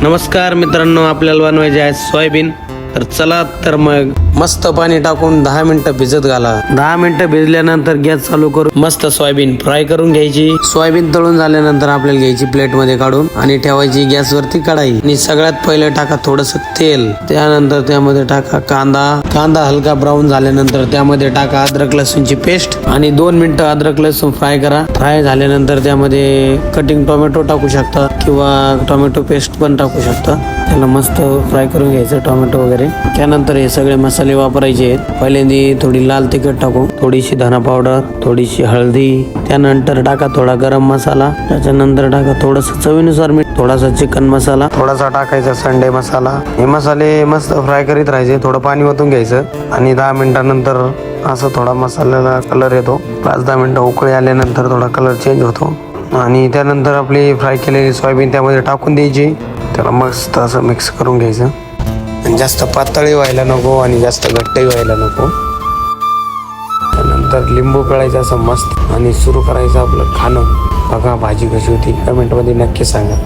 नमस्कार मित्रांनो, आपल्याला बनवायचे आहे सोयाबीन. तर चला तर मग मस्त पाणी टाकून 10 मिनिटं भिजत घाला. 10 मिनिटं भिजल्यानंतर गॅस चालू करून मस्त सोयाबीन फ्राय करून घ्यायची. सोयाबीन तळून झाल्यानंतर आपल्याला घ्यायची प्लेट मध्ये काढून आणि ठेवायची गॅस वरती कढाई. आणि सगळ्यात पहिले टाका थोडस तेल, त्यानंतर त्यामध्ये टाका कांदा हलका ब्राऊन झाल्यानंतर त्यामध्ये टाका अद्रक लसूणची पेस्ट आणि 2 मिनिटं अद्रक लसूण फ्राय करा. फ्राय झाल्यानंतर त्यामध्ये कटिंग टोमॅटो टाकू शकता किंवा टोमॅटो पेस्ट पण टाकू शकता. त्याला मस्त फ्राय करून घ्यायचं टोमॅटो वगैरे. त्यानंतर हे सगळे मसाले वापरायचे आहेत. पहिल्यांदा थोडी लाल तिखट टाकू, थोडीशी धना पावडर, थोडीशी हळदी, त्यानंतर टाका थोडा गरम मसाला, त्याच्यानंतर टाका थोडस चवीनुसार मीठ, थोडासा चिकन मसाला, थोडासा टाकायचा संडे मसाला. हे मसाले मस्त फ्राय करीत राहायचे. थोडं पाणी ओतून घ्यायचं आणि 10 मिनिटानंतर असं थोडा मसाल्याला कलर येतो. 5-10 मिनिटं उकळी आल्यानंतर थोडा कलर चेंज होतो आणि त्यानंतर आपली फ्राय केलेली सोयाबीन त्यामध्ये टाकून द्यायची. त्याला मस्त असं मिक्स करून घ्यायचं. जास्त पातळी व्हायला नको आणि जास्त घट्टही व्हायला नको. त्यानंतर लिंबू पिळायचं असं मस्त आणि सुरू करायचं आपलं खाणं. बघा भाजी कशी होती, कमेंटमध्ये नक्की सांगा.